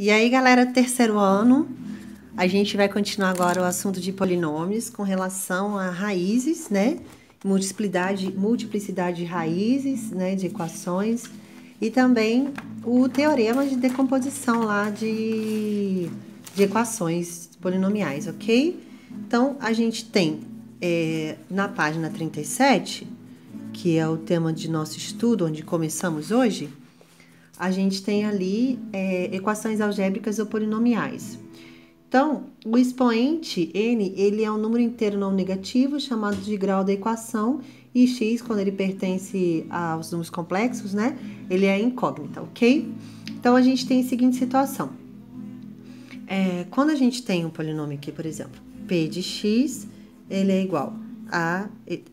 E aí, galera, terceiro ano, a gente vai continuar agora o assunto de polinômios com relação a raízes, né? Multiplicidade de raízes, né? De equações. E também o teorema de decomposição lá de equações polinomiais, ok? Então, a gente tem na página 37, que é o tema de nosso estudo, onde começamos hoje, a gente tem ali equações algébricas ou polinomiais. Então, o expoente n, ele é um número inteiro não negativo, chamado de grau da equação, e x, quando ele pertence aos números complexos, né, ele é incógnita, ok? Então, a gente tem a seguinte situação. Quando a gente tem um polinômio aqui, por exemplo, p de x, ele é igual a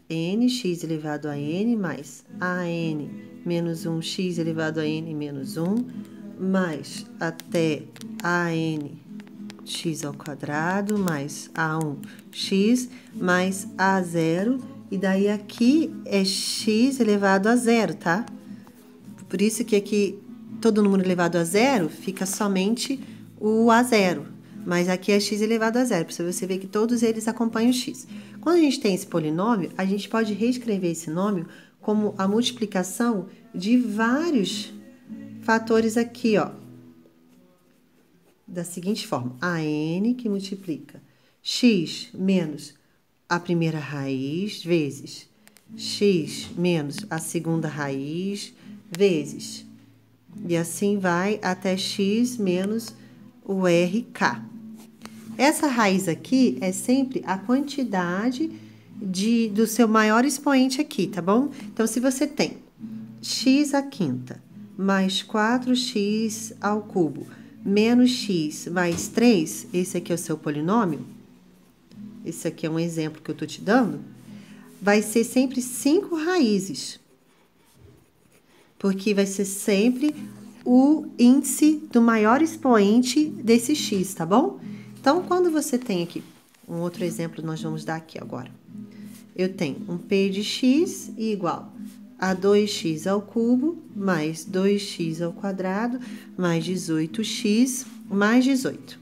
nx elevado a n mais an menos 1x elevado a n menos 1, mais até an x ao quadrado, mais a1x, mais a0, e daí aqui é x elevado a 0, tá? Por isso que aqui todo número elevado a 0 fica somente o a0, mas aqui é x elevado a 0, para você ver que todos eles acompanham x. Quando a gente tem esse polinômio, a gente pode reescrever esse nome como a multiplicação de vários fatores aqui, ó. Da seguinte forma, a n que multiplica x menos a primeira raiz vezes x menos a segunda raiz vezes, e assim vai até x menos o rk. Essa raiz aqui é sempre a quantidade do seu maior expoente aqui, tá bom? Então, se você tem x à quinta mais 4x ao cubo menos x mais 3, esse aqui é o seu polinômio, esse aqui é um exemplo que eu tô te dando, vai ser sempre 5 raízes, porque vai ser sempre o índice do maior expoente desse x, tá bom? Então, quando você tem aqui, um outro exemplo nós vamos dar aqui agora. Eu tenho um p de x igual a 2x ao cubo mais 2x ao quadrado mais 18x mais 18.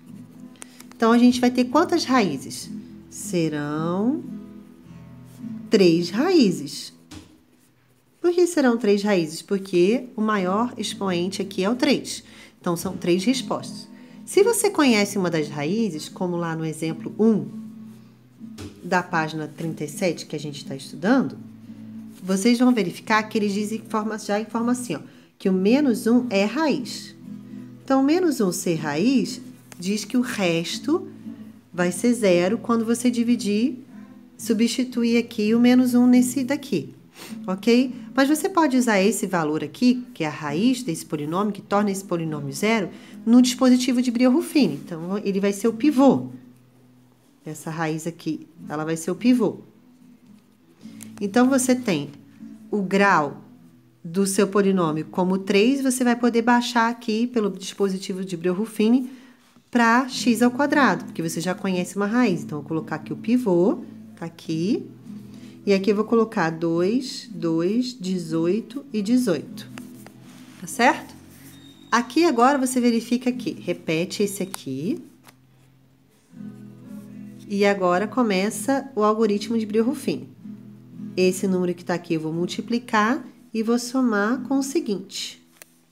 Então, a gente vai ter quantas raízes? Serão 3 raízes. Por que serão 3 raízes? Porque o maior expoente aqui é o 3. Então, são 3 respostas. Se você conhece uma das raízes, como lá no exemplo 1 da página 37 que a gente está estudando, vocês vão verificar que ele já informa assim, ó, que o menos 1 é raiz. Então, menos 1 ser raiz diz que o resto vai ser 0 quando você substituir aqui o menos 1 nesse daqui, ok? Mas você pode usar esse valor aqui, que é a raiz desse polinômio, que torna esse polinômio 0, no dispositivo de Brillouin. Então, ele vai ser o pivô. Essa raiz aqui, ela vai ser o pivô. Então, você tem o grau do seu polinômio como 3, você vai poder baixar aqui pelo dispositivo de Brillouin para x ao quadrado, porque você já conhece uma raiz. Então, eu vou colocar aqui o pivô, tá aqui. E aqui eu vou colocar 2, 2, 18 e 18. Tá certo? Aqui agora você verifica aqui, repete esse aqui. E agora começa o algoritmo de Brillouin. Esse número que tá aqui eu vou multiplicar e vou somar com o seguinte,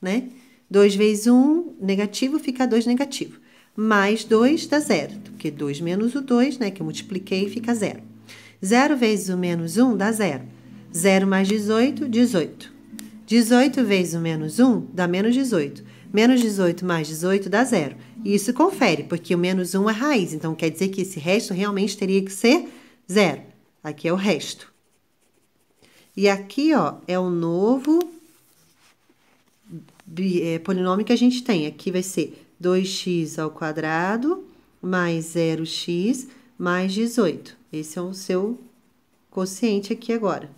né? 2 vezes 1 negativo fica 2 negativo. Mais 2 dá 0, porque 2 menos o 2, né, que eu multipliquei, fica 0. 0 vezes o menos 1 dá 0. 0 mais 18, 18. 18 vezes o menos 1 dá menos 18. Menos 18 mais 18 dá 0. E isso confere, porque o menos 1 é raiz. Então, quer dizer que esse resto realmente teria que ser 0. Aqui é o resto. E aqui, ó, é o novo polinômio que a gente tem. Aqui vai ser 2x ao quadrado mais 0x mais 18. Esse é o seu quociente aqui agora.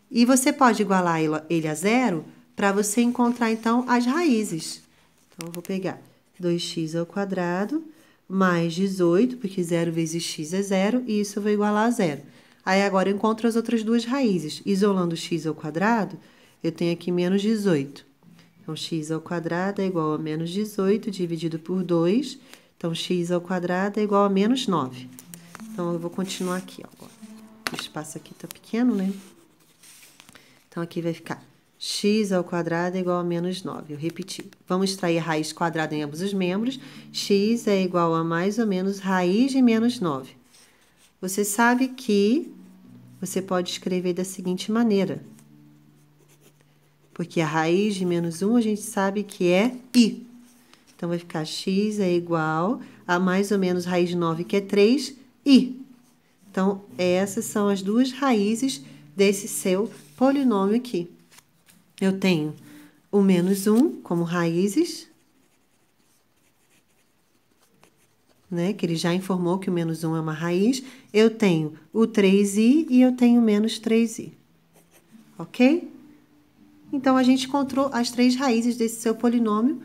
E você pode igualar ele a 0 para você encontrar, então, as raízes. Então, eu vou pegar 2x ao quadrado mais 18, porque 0 vezes x é 0, e isso eu vou igualar a 0. Aí, agora, eu encontro as outras duas raízes. Isolando x ao quadrado, eu tenho aqui menos 18. Então, x ao quadrado é igual a menos 18 dividido por 2. Então, x ao quadrado é igual a menos 9. Então, eu vou continuar aqui, ó. O espaço aqui tá pequeno, né? Então, aqui vai ficar x ao quadrado é igual a menos 9. Eu repeti. Vamos extrair a raiz quadrada em ambos os membros. X é igual a mais ou menos raiz de menos 9. Você sabe que você pode escrever da seguinte maneira. Porque a raiz de menos 1 a gente sabe que é i. Então, vai ficar x é igual a mais ou menos raiz de 9, que é 3, i. Então, essas são as duas raízes desse seu polinômio aqui. Eu tenho o menos 1 como raízes, né? Que ele já informou que o menos 1 é uma raiz. Eu tenho o 3i e eu tenho o menos 3i. Ok? Então, a gente encontrou as três raízes desse seu polinômio,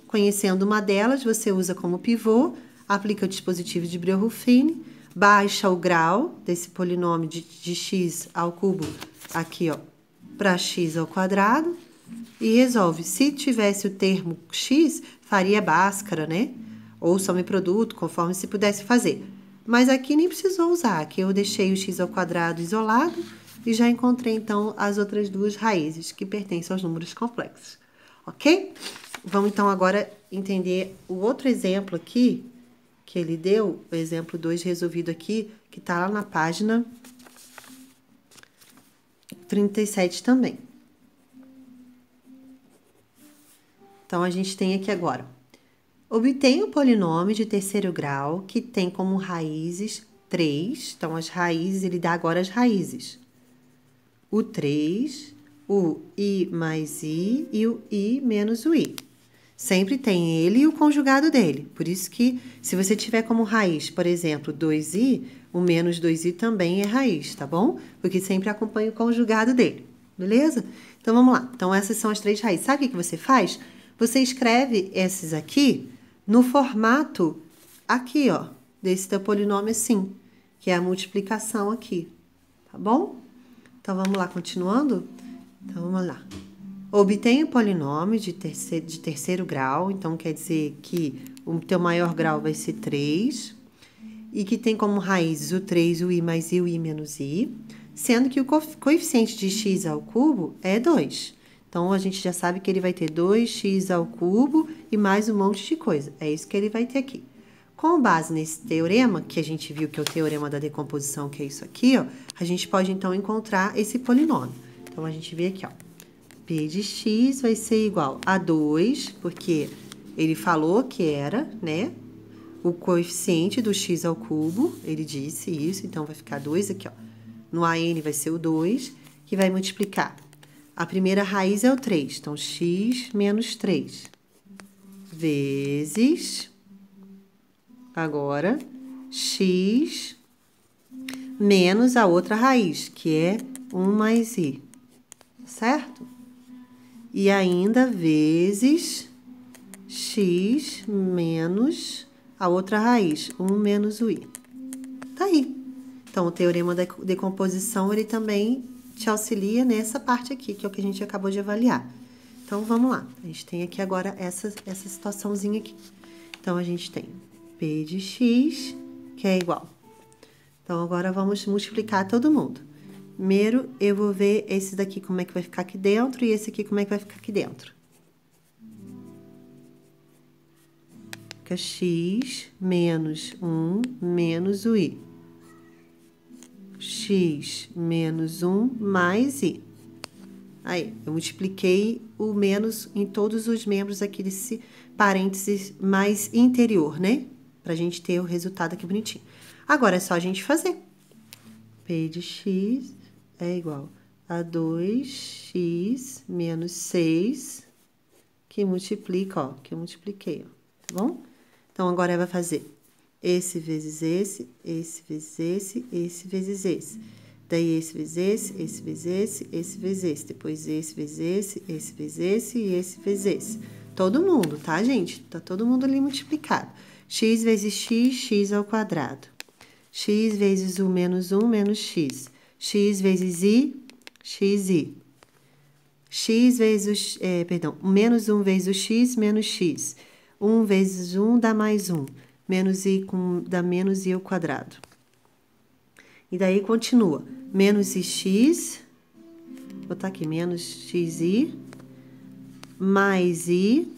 conhecendo uma delas, você usa como pivô, aplica o dispositivo de Breuer-Ruffini, baixa o grau desse polinômio de x ao cubo aqui, ó, para x ao quadrado e resolve. Se tivesse o termo x, faria Bhaskara, né? Ou someproduto, conforme se pudesse fazer. Mas aqui nem precisou usar, aqui eu deixei o x ao quadrado isolado e já encontrei, então, as outras duas raízes que pertencem aos números complexos. Ok? Vamos, então, agora entender o outro exemplo aqui que ele deu, o exemplo 2 resolvido aqui, que está lá na página 37 também. Então, a gente tem aqui agora. Obtenha o polinômio de terceiro grau que tem como raízes 3. Então, as raízes, ele dá agora as raízes. O 3, o i mais i e o i menos o i. Sempre tem ele e o conjugado dele. Por isso que, se você tiver como raiz, por exemplo, 2i, o menos 2i também é raiz, tá bom? Porque sempre acompanha o conjugado dele, beleza? Então, vamos lá. Então, essas são as três raízes. Sabe o que você faz? Você escreve esses aqui no formato aqui, ó, desse teu polinômio assim, que é a multiplicação aqui, tá bom? Então, vamos lá, continuando? Então, vamos lá. Obtenha o polinômio de terceiro grau, então quer dizer que o teu maior grau vai ser 3, e que tem como raízes o 3, o i mais i e o i menos i, sendo que o coeficiente de x ao cubo é 2. Então, a gente já sabe que ele vai ter 2x ao cubo e mais um monte de coisa. É isso que ele vai ter aqui. Com base nesse teorema, que a gente viu que é o teorema da decomposição, que é isso aqui, ó, a gente pode, então, encontrar esse polinômio. Então, a gente vê aqui, ó. P de x vai ser igual a 2, porque ele falou que era, né, o coeficiente do x ao cubo, ele disse isso, então vai ficar 2 aqui, ó. No AN vai ser o 2, que vai multiplicar. A primeira raiz é o 3, então x menos 3, vezes, agora, x menos a outra raiz, que é 1 mais i, certo? E ainda vezes x menos a outra raiz, 1 menos o i. Tá aí. Então, o teorema da decomposição, ele também te auxilia nessa parte aqui, que é o que a gente acabou de avaliar. Então, vamos lá. A gente tem aqui agora essa situaçãozinha aqui. Então, a gente tem p de x, que é igual. Então, agora vamos multiplicar todo mundo. Primeiro, eu vou ver esse daqui como é que vai ficar aqui dentro e esse aqui como é que vai ficar aqui dentro. Fica x menos 1 menos o i. X menos 1 mais i. Aí, eu multipliquei o menos em todos os membros aqui desse parênteses mais interior, né? Pra gente ter o resultado aqui bonitinho. Agora, é só a gente fazer. P de x é igual a 2x menos 6, que multiplica, ó, que eu multipliquei, ó, tá bom? Então, agora vai fazer esse vezes esse, esse vezes esse, esse vezes esse. Daí, esse vezes esse, esse vezes esse, esse vezes esse. Depois, esse vezes esse vezes esse e esse vezes esse. Todo mundo, tá, gente? Tá todo mundo ali multiplicado. X vezes x, x ao quadrado. X vezes o menos 1 menos x. X vezes i, xi. x vezes, menos 1 vezes o x menos x. 1 vezes 1 dá mais 1. Menos i dá menos i ao quadrado. E daí continua. Menos ix, vou botar aqui, menos xi, mais i,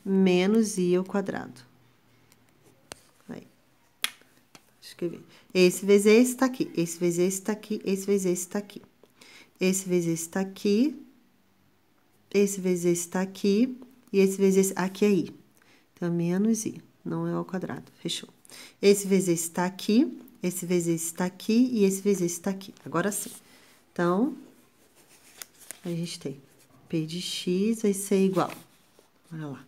menos i ao quadrado. Aí. Escrever. Esse vezes esse está aqui, esse vezes esse está aqui, esse vezes esse está aqui. Esse vezes esse está aqui, esse vezes esse está aqui, e esse vezes esse aqui é i. Então, menos i, não é ao quadrado, fechou. Esse vezes esse está aqui, esse vezes esse está aqui, e esse vezes esse está aqui. Agora sim. Então, a gente tem p de x vai ser igual, olha lá,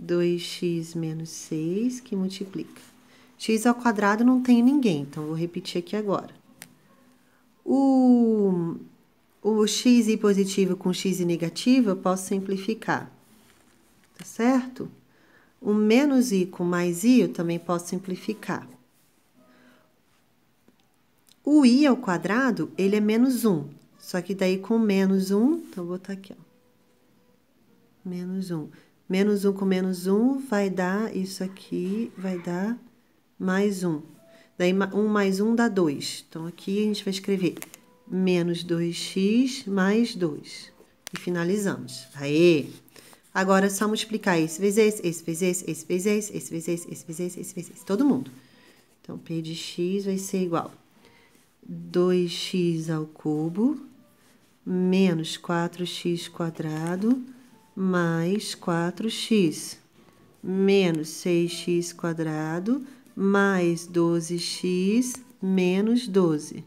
2x menos 6, que multiplica. X ao quadrado não tem ninguém, então vou repetir aqui agora. O xi positivo com xi negativo eu posso simplificar, tá certo? O menos i com mais i eu também posso simplificar. O i ao quadrado, ele é menos 1, só que daí com menos 1, então vou botar aqui, ó. Menos 1. Menos 1 com menos 1 vai dar isso aqui, vai dar mais 1. Daí 1 mais 1 dá 2. Então, aqui a gente vai escrever menos 2x mais 2. E finalizamos. Aê! Agora é só multiplicar esse vezes esse, esse vezes esse, esse vezes esse, esse vezes esse, esse vezes esse, esse vezes esse. Todo mundo. Então, p de x vai ser igual 2x ao cubo menos 4x quadrado mais 4x menos 6x quadrado mais 12x menos 12.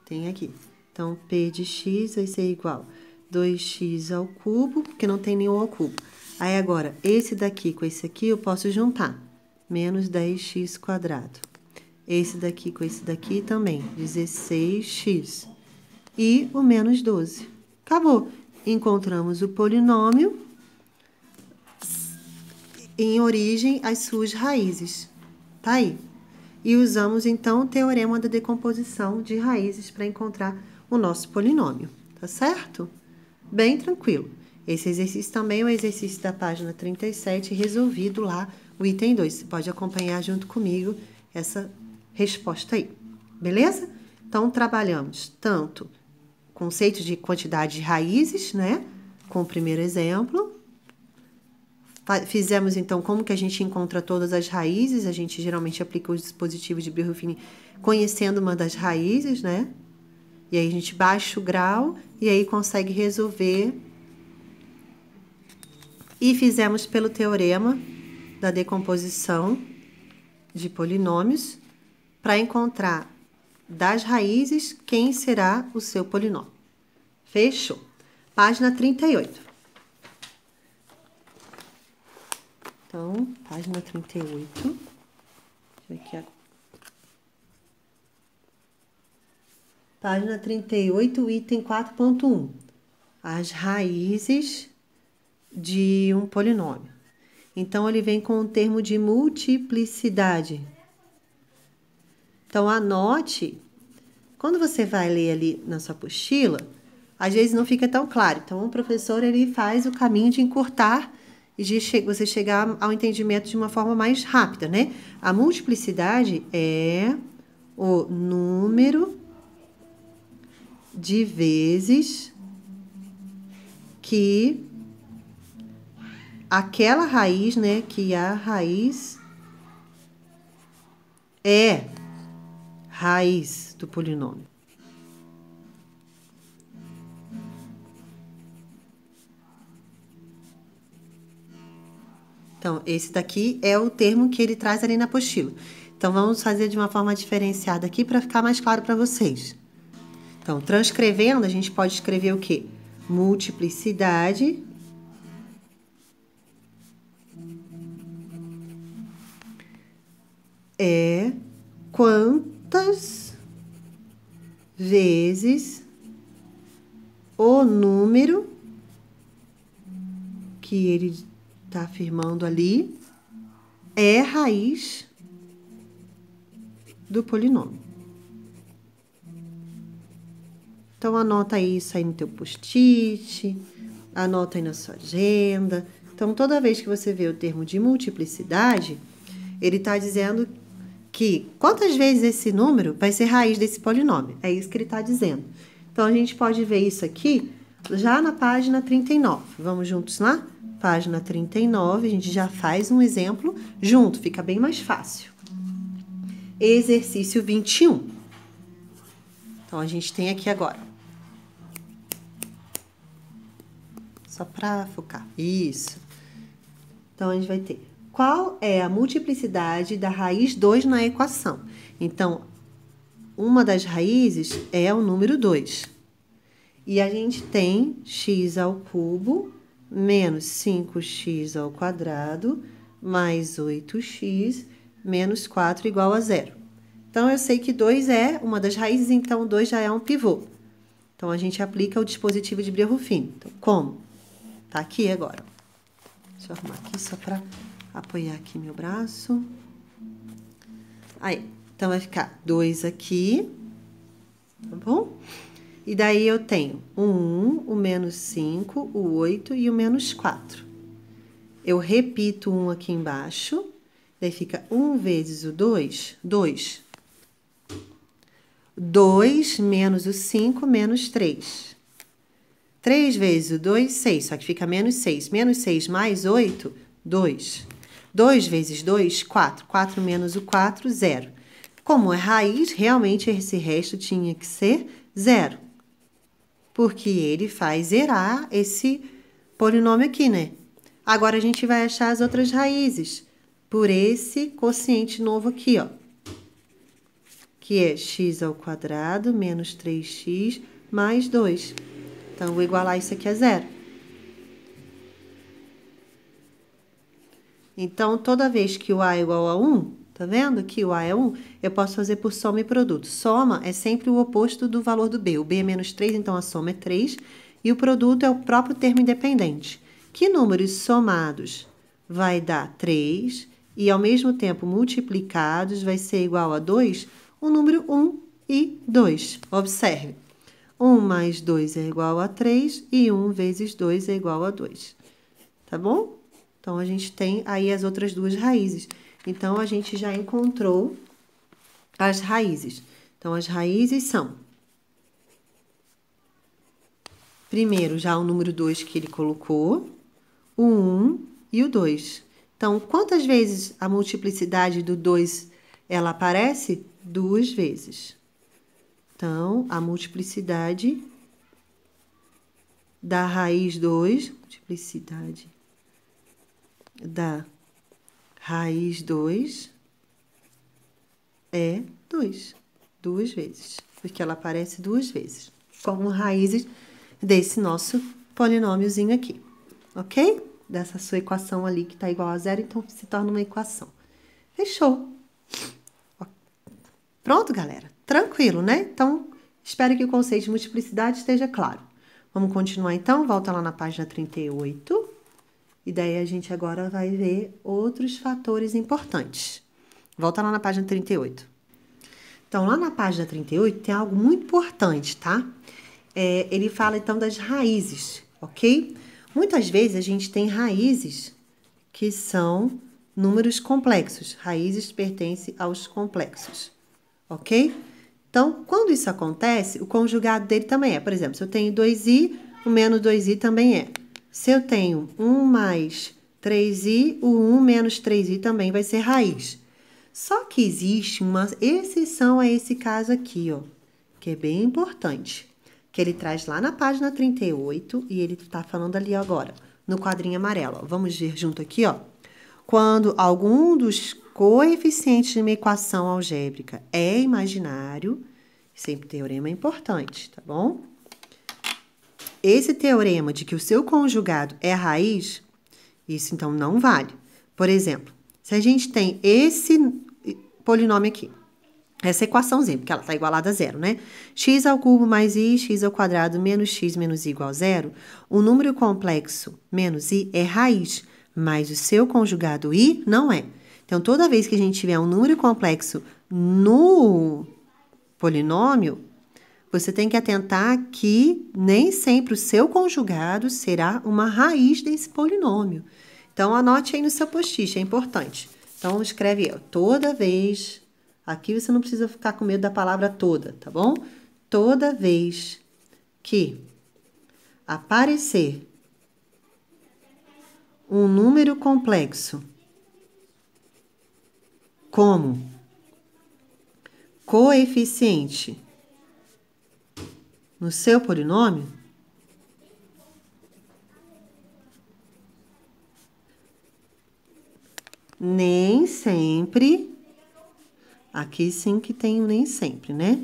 Tem aqui. Então, p de x vai ser igual 2x ao cubo, porque não tem nenhum ao cubo. Aí, agora, esse daqui com esse aqui eu posso juntar. Menos 10x quadrado. Esse daqui com esse daqui também, 16x. E o menos 12. Acabou. Encontramos o polinômio em origem às suas raízes. Tá aí. E usamos, então, o teorema da decomposição de raízes para encontrar o nosso polinômio. Tá certo? Bem tranquilo. Esse exercício também é o exercício da página 37, resolvido lá, o item 2. Você pode acompanhar junto comigo essa resposta aí. Beleza? Então, trabalhamos tanto conceito de quantidade de raízes, né? Com o primeiro exemplo. Fizemos, então, como que a gente encontra todas as raízes. A gente geralmente aplica os dispositivos de Birhoffini conhecendo uma das raízes, né? E aí a gente baixa o grau e aí consegue resolver. E fizemos pelo teorema da decomposição de polinômios para encontrar das raízes quem será o seu polinômio. Fechou. Página 38. Então, página 38. Deixa eu ver aqui agora. Página 38, item 4.1. As raízes de um polinômio. Então, ele vem com o termo de multiplicidade. Então, anote. Quando você vai ler ali na sua apostila, às vezes não fica tão claro. Então, o professor ele faz o caminho de encurtar e de você chegar ao entendimento de uma forma mais rápida, né? A multiplicidade é o número de vezes que aquela raiz, né? Que a raiz é raiz do polinômio. Então, esse daqui é o termo que ele traz ali na apostila. Então, vamos fazer de uma forma diferenciada aqui para ficar mais claro para vocês. Então, transcrevendo, a gente pode escrever o quê? Multiplicidade é quantas vezes o número que ele está afirmando ali é raiz do polinômio. Então, anota isso aí no teu post-it, anota aí na sua agenda. Então, toda vez que você vê o termo de multiplicidade, ele está dizendo que quantas vezes esse número vai ser raiz desse polinômio. É isso que ele está dizendo. Então, a gente pode ver isso aqui já na página 39. Vamos juntos lá? Página 39, a gente já faz um exemplo junto, fica bem mais fácil. Exercício 21. Então, a gente tem aqui agora. Só para focar. Isso. Então, a gente vai ter. Qual é a multiplicidade da raiz 2 na equação? Então, uma das raízes é o número 2. E a gente tem x ao cubo menos 5x ao quadrado mais 8x menos 4 igual a 0. Então, eu sei que 2 é uma das raízes, então 2 já é um pivô. Então, a gente aplica o dispositivo de Bria-Ruffini. Então, como? Tá aqui agora. Deixa eu arrumar aqui só para apoiar aqui meu braço. Aí, então vai ficar 2 aqui, tá bom? E daí eu tenho o 1, o menos 5, o 8 e o menos 4. Eu repito 1 aqui embaixo, daí fica 1 vezes o 2, 2. 2 menos o 5, menos 3. 3 vezes o 2, 6, só que fica menos 6. Menos 6 mais 8, 2. 2 vezes 2, 4. 4 menos o 4, 0. Como é raiz, realmente esse resto tinha que ser 0. Porque ele faz zerar esse polinômio aqui, né? Agora, a gente vai achar as outras raízes por esse quociente novo aqui, ó. Que é x ao quadrado menos 3x mais 2. Então, eu vou igualar isso aqui a 0. Então, toda vez que o A é igual a 1, tá vendo que o A é 1, eu posso fazer por soma e produto. Soma é sempre o oposto do valor do B. O B é menos 3, então a soma é 3. E o produto é o próprio termo independente. Que números somados vai dar 3 e, ao mesmo tempo, multiplicados vai ser igual a 2? O número 1 e 2. Observe. 1 mais 2 é igual a 3 e 1 vezes 2 é igual a 2. Tá bom? Então, a gente tem aí as outras duas raízes. Então, a gente já encontrou as raízes. Então, as raízes são... Primeiro, já o número 2 que ele colocou, o 1 e o 2. Então, quantas vezes a multiplicidade do 2 ela aparece? 2 vezes. Então, a multiplicidade da raiz 2, multiplicidade da raiz 2 é 2. 2 vezes, porque ela aparece 2 vezes, como raízes desse nosso polinômiozinho aqui, ok? Dessa sua equação ali que tá igual a 0, então se torna uma equação. Fechou. Pronto, galera? Tranquilo, né? Então, espero que o conceito de multiplicidade esteja claro. Vamos continuar, então? Volta lá na página 38. E daí, a gente agora vai ver outros fatores importantes. Volta lá na página 38. Então, lá na página 38, tem algo muito importante, tá? Ele fala, então, das raízes, ok? Muitas vezes, a gente tem raízes que são números complexos. Raízes pertencem aos complexos. Ok? Então, quando isso acontece, o conjugado dele também é. Por exemplo, se eu tenho 2i, o menos 2i também é. Se eu tenho 1 mais 3i, o 1 menos 3i também vai ser raiz. Só que existe uma exceção a esse caso aqui, ó, que é bem importante, que ele traz lá na página 38 e ele tá falando ali agora, no quadrinho amarelo. Ó. Vamos ver junto aqui, ó. Quando algum dos coeficientes de uma equação algébrica é imaginário, sempre teorema é importante, tá bom? Esse teorema de que o seu conjugado é a raiz, isso então não vale. Por exemplo, se a gente tem esse polinômio aqui, essa equaçãozinha, porque ela está igualada a 0, né? X ao cubo mais i, x ao quadrado menos x menos i igual a 0, o número complexo menos i é raiz, mas o seu conjugado i não é. Então, toda vez que a gente tiver um número complexo no polinômio, você tem que atentar que nem sempre o seu conjugado será uma raiz desse polinômio. Então, anote aí no seu post-it, é importante. Então, escreve aí, ó, toda vez. Aqui você não precisa ficar com medo da palavra toda, tá bom? Toda vez que aparecer um número complexo como coeficiente no seu polinômio, nem sempre, aqui sim que tem o nem sempre, né?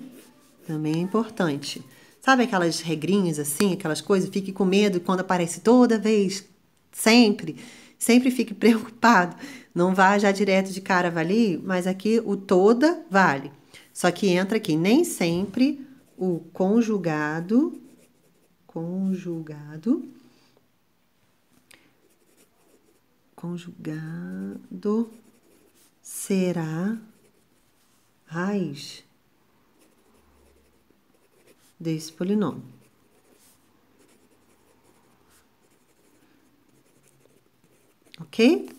Também é importante. Sabe aquelas regrinhas assim, aquelas coisas? Fique com medo quando aparece toda vez, sempre. Sempre fique preocupado. Não vá já direto de cara vale, mas aqui o toda vale. Só que entra aqui, nem sempre o conjugado será raiz desse polinômio. Ok?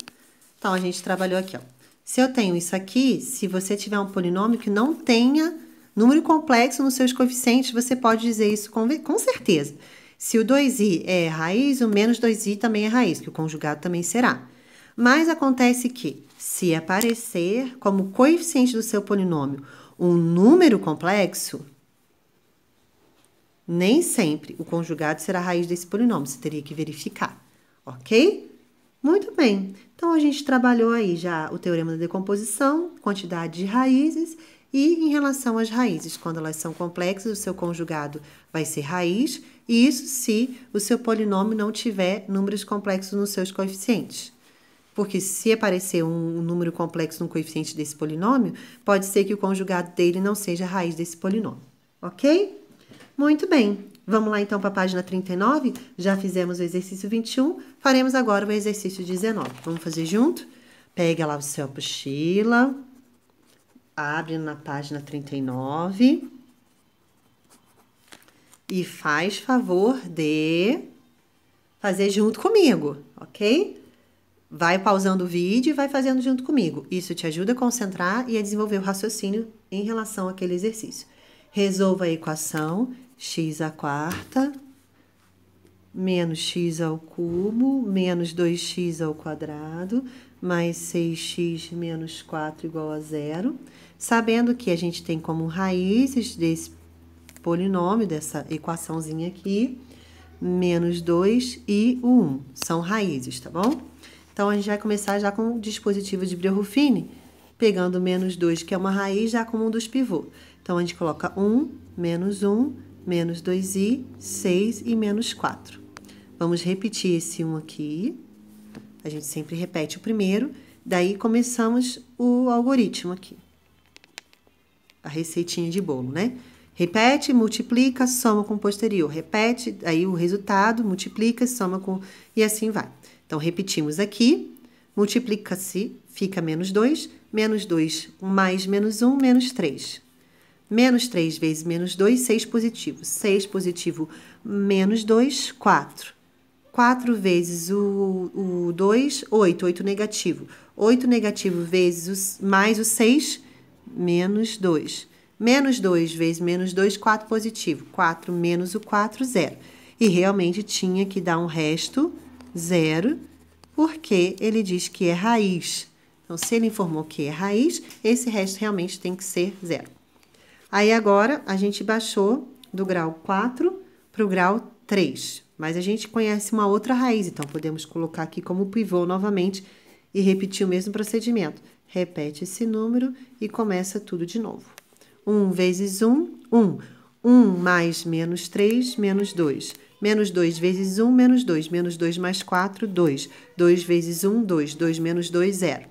Então, a gente trabalhou aqui, ó. Se eu tenho isso aqui, se você tiver um polinômio que não tenha número complexo nos seus coeficientes, você pode dizer isso com certeza. Se o 2i é raiz, o menos 2i também é raiz, que o conjugado também será. Mas acontece que, se aparecer como coeficiente do seu polinômio um número complexo, nem sempre o conjugado será a raiz desse polinômio. Você teria que verificar, ok? Muito bem. Então, a gente trabalhou aí já o teorema da decomposição, quantidade de raízes e em relação às raízes. Quando elas são complexas, o seu conjugado vai ser raiz, e isso se o seu polinômio não tiver números complexos nos seus coeficientes. Porque se aparecer um número complexo no coeficiente desse polinômio, pode ser que o conjugado dele não seja a raiz desse polinômio, ok? Muito bem. Vamos lá então para a página 39? Já fizemos o exercício 21, faremos agora o exercício 19. Vamos fazer junto? Pega lá o seu apostila, abre na página 39 e faz favor de fazer junto comigo, ok? Vai pausando o vídeo e vai fazendo junto comigo. Isso te ajuda a concentrar e a desenvolver o raciocínio em relação àquele exercício. Resolva a equação x à quarta menos x ao cubo menos 2x ao quadrado mais 6x menos 4 igual a zero, sabendo que a gente tem como raízes desse polinômio, dessa equaçãozinha aqui, menos 2 e o 1. São raízes, tá bom? Então, a gente vai começar já com o dispositivo de Breuer-Ruffini, pegando menos 2, que é uma raiz, já como um dos pivôs. Então, a gente coloca 1, menos 2i, 6 e menos 4. Vamos repetir esse 1 aqui. A gente sempre repete o primeiro. Daí, começamos o algoritmo aqui. A receitinha de bolo, né? Repete, multiplica, soma com o posterior. Repete, aí o resultado, multiplica, soma com... E assim vai. Então, repetimos aqui. Multiplica-se, fica menos 2 mais menos 1, menos 3. Menos 3 vezes menos 2, 6 positivo. 6 positivo menos 2, 4. 4 vezes o 2, 8. 8 negativo. 8 negativo vezes mais o 6, menos 2. Menos 2 vezes menos 2, 4 positivo. 4 menos o 4, 0. E realmente tinha que dar um resto, 0, porque ele diz que é raiz. Então, se ele informou que é raiz, esse resto realmente tem que ser 0. Aí, agora, a gente baixou do grau 4 para o grau 3. Mas a gente conhece uma outra raiz, então podemos colocar aqui como pivô novamente e repetir o mesmo procedimento. Repete esse número e começa tudo de novo. 1 vezes 1, 1. 1 mais menos 3, menos 2. Menos 2 vezes 1, menos 2. Menos 2 mais 4, 2. 2 vezes 1, 2. 2 menos 2, 0.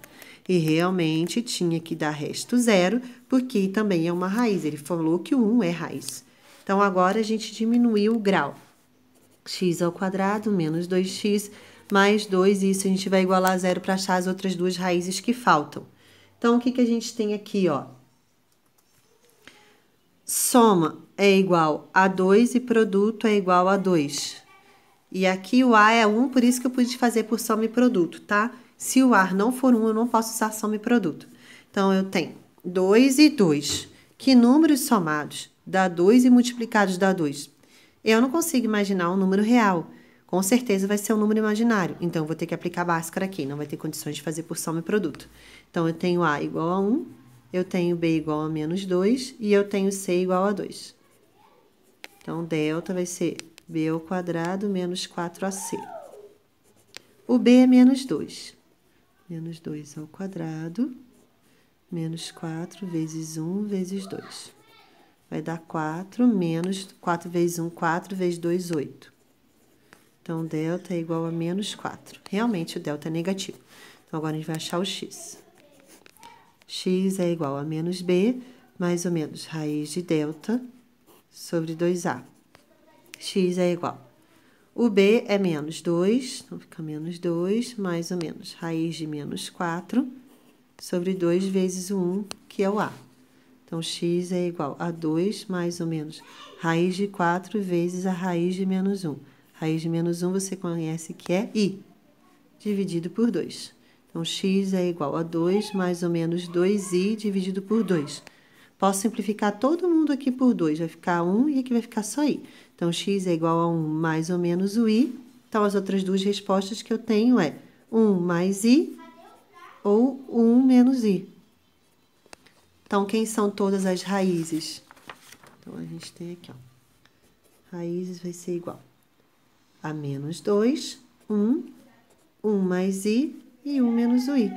E realmente tinha que dar resto 0, porque também é uma raiz. Ele falou que o 1 é raiz. Então, agora a gente diminuiu o grau. X ao quadrado menos 2x mais 2. Isso a gente vai igualar a 0 para achar as outras duas raízes que faltam. Então, o que a gente tem aqui, ó? soma é igual a 2 e produto é igual a 2. E aqui o A é 1, por isso que eu pude fazer por soma e produto, tá? Se o A não for 1, eu não posso usar soma e produto. Então, eu tenho 2 e 2. Que números somados dá 2 e multiplicados dá 2? Eu não consigo imaginar um número real. Com certeza vai ser um número imaginário. Então, eu vou ter que aplicar Bhaskara aqui. Não vai ter condições de fazer por soma e produto. Então, eu tenho A igual a 1, eu tenho B igual a menos 2 e eu tenho C igual a 2. Então, delta vai ser B ao quadrado menos 4AC. O B é menos 2. Menos 2 ao quadrado, menos 4 vezes 1 vezes 2. Vai dar 4, menos 4 vezes 1, 4 vezes 2, 8. Então, delta é igual a menos 4. Realmente, o delta é negativo. Então, agora a gente vai achar o x. X é igual a menos b, mais ou menos raiz de delta sobre 2a. X é igual. O b é menos 2, então fica menos 2, mais ou menos raiz de menos 4 sobre 2 vezes o 1, que é o a. Então, x é igual a 2 mais ou menos raiz de 4 vezes a raiz de menos 1. Raiz de menos 1 você conhece que é i, dividido por 2. Então, x é igual a 2 mais ou menos 2i dividido por 2. Posso simplificar todo mundo aqui por 2, vai ficar 1 e aqui vai ficar só i. Então, x é igual a 1 mais ou menos o i. Então, as outras duas respostas que eu tenho é 1 mais i ou 1 menos i. Então, quem são todas as raízes? Então, a gente tem aqui, ó. Raízes vai ser igual a menos 2, 1, 1 mais i e 1 menos o i.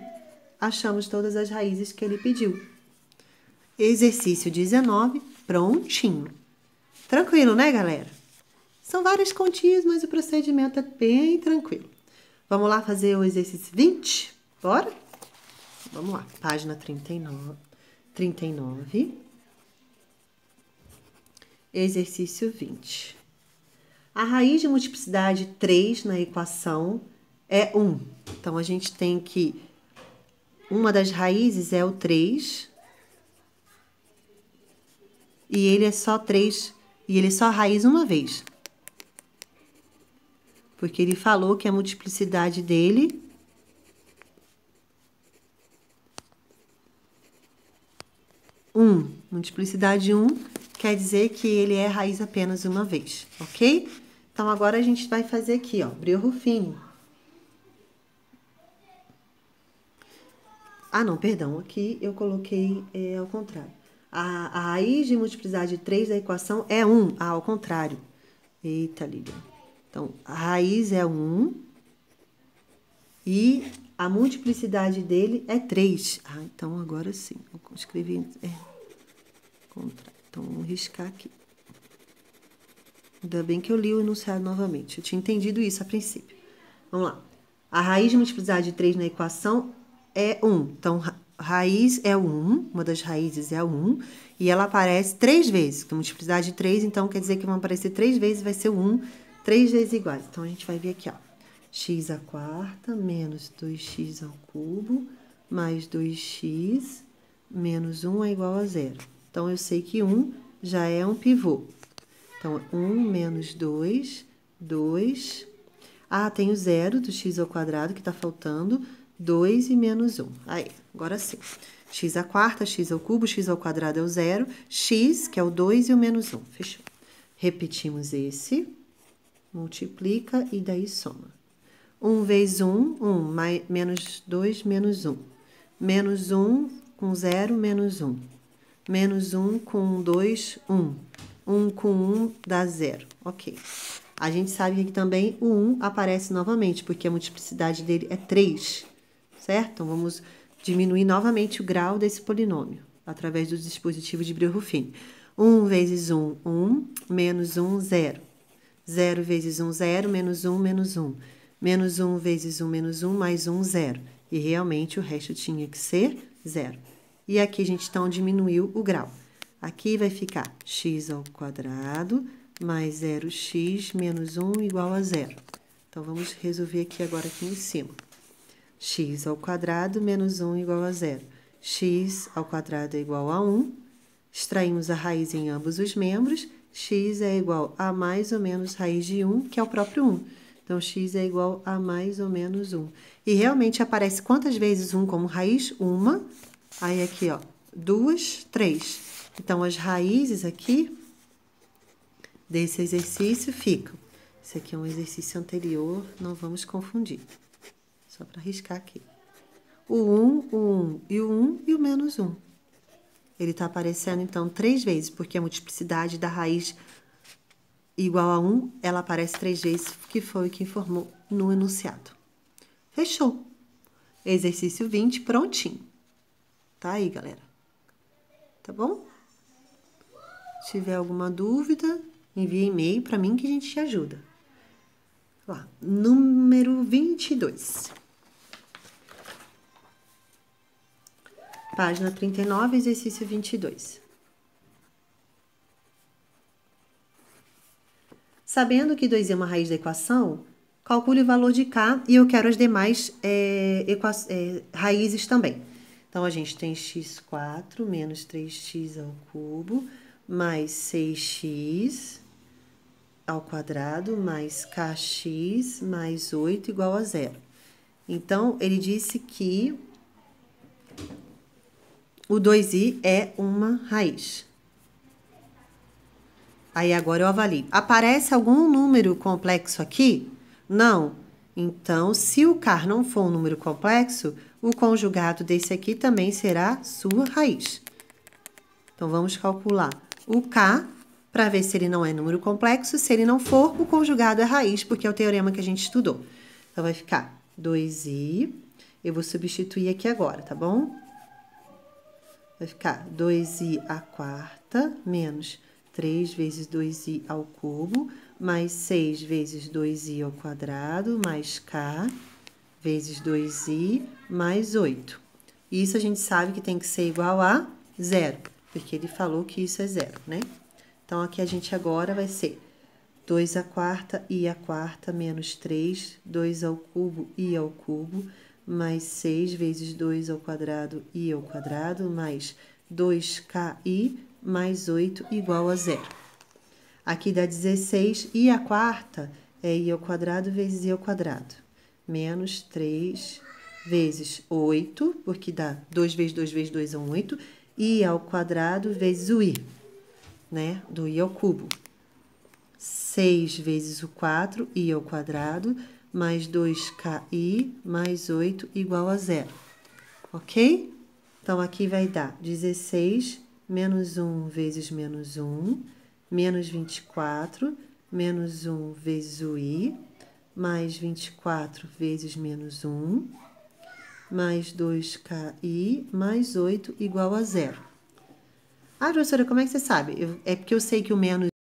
Achamos todas as raízes que ele pediu. Exercício 19, prontinho. Tranquilo, né, galera? São várias continhas, mas o procedimento é bem tranquilo. Vamos lá fazer o exercício 20? Bora? Vamos lá, página 39. Exercício 20. A raiz de multiplicidade 3 na equação é 1. Então, a gente tem que... Uma das raízes é o 3. E ele é só 3. E ele é só raiz uma vez. Porque ele falou que a multiplicidade dele... Multiplicidade 1 quer dizer que ele é raiz apenas uma vez, ok? Então, agora a gente vai fazer aqui, ó, Breuer-Ruffini. Ah, não, perdão, aqui eu coloquei ao contrário. A raiz de multiplicidade 3 da equação é 1. Ah, ao contrário. Eita, Lívia. Então, a raiz é 1 e a multiplicidade dele é 3. Ah, então agora sim. Eu escrevi... contrário. Então, vamos riscar aqui. Ainda bem que eu li o enunciado novamente. Eu tinha entendido isso a princípio. Vamos lá. A raiz de multiplicidade 3 na equação é 1. Então, raiz é 1, uma das raízes é 1, e ela aparece 3 vezes. Então, multiplicidade 3, então, quer dizer que vão aparecer 3 vezes, vai ser 1, 3 vezes iguais. Então, a gente vai ver aqui, ó. X à quarta menos 2x ao cubo mais 2x menos 1 é igual a 0. Então, eu sei que 1 já é um pivô. Então, 1 menos 2, 2. Ah, tem o 0 do x ao quadrado que tá faltando. 2 e menos 1. Aí, agora sim. X à quarta, x ao cubo, x ao quadrado é o 0. X, que é o 2 e o menos 1. Fechou. Repetimos esse. Multiplica e daí soma. 1 vezes 1, 1. Mais, menos 2, menos 1. Menos 1 com 0, menos 1. Menos 1 com 2, 1. 1 com 1 dá 0. Ok. A gente sabe que aqui também o 1 aparece novamente, porque a multiplicidade dele é 3. Certo? Então, vamos diminuir novamente o grau desse polinômio, através do dispositivo de Breuer-Ruffini. 1 vezes 1, 1. Menos 1, 0. 0 vezes 1, 0. Menos 1, menos 1. Menos 1 vezes 1, menos 1, mais 1, 0. E realmente o resto tinha que ser 0. E aqui a gente então diminuiu o grau. Aqui vai ficar x ao quadrado mais 0x menos 1 igual a 0. Então, vamos resolver aqui agora aqui em cima. X ao quadrado menos 1 igual a 0. X ao quadrado é igual a 1. extraímos a raiz em ambos os membros, x é igual a mais ou menos raiz de 1, que é o próprio 1. Então, x é igual a mais ou menos 1. E realmente aparece quantas vezes 1 como raiz? Uma. Aí aqui, ó, 2, 3. Então, as raízes aqui desse exercício ficam. Esse aqui é um exercício anterior, não vamos confundir. Só para riscar aqui. O 1 e o 1 e o menos 1. Ele está aparecendo, então, 3 vezes, porque a multiplicidade da raiz igual a 1, ela aparece 3 vezes, que foi o que informou no enunciado. Fechou. Exercício 20, prontinho. Tá aí, galera. Tá bom? Se tiver alguma dúvida, envie e-mail para mim que a gente te ajuda. Lá, número 22. Página 39, exercício 22. Sabendo que 2 é uma raiz da equação, calcule o valor de K e eu quero as demais raízes também. Então, a gente tem x4 menos 3x ao cubo mais 6x ao quadrado mais kx mais 8 igual a 0. Então, ele disse que o 2i é uma raiz. Aí, agora eu avalio. Aparece algum número complexo aqui? Não. Então, se o K não for um número complexo, o conjugado desse aqui também será sua raiz. Então, vamos calcular o K para ver se ele não é número complexo. Se ele não for, o conjugado é raiz, porque é o teorema que a gente estudou. Então, vai ficar 2i. Eu vou substituir aqui agora, tá bom? Vai ficar 2i à quarta menos 3 vezes 2i ao cubo, mais 6 vezes 2i ao quadrado, mais k vezes 2i, mais 8. Isso a gente sabe que tem que ser igual a 0, porque ele falou que isso é 0, né? Então, aqui a gente agora vai ser 2 à quarta, i à quarta, menos 3, 2 ao cubo, i ao cubo, mais 6 vezes 2 ao quadrado, i ao quadrado, mais 2ki, mais 8 igual a 0. Aqui dá 16, i à quarta é i ao quadrado vezes i ao quadrado. Menos 3 vezes 8, porque dá 2 vezes 2 vezes 2 é 8, i ao quadrado vezes o i, né? Do i ao cubo. 6 vezes o 4, i ao quadrado, mais 2ki, mais 8 igual a 0. Ok? Então, aqui vai dar 16 menos 1 vezes menos 1, menos 24, menos 1 vezes o i, mais 24 vezes menos 1, mais 2ki, mais 8 igual a 0. Ah, professora, como é que você sabe? É porque eu sei que o menos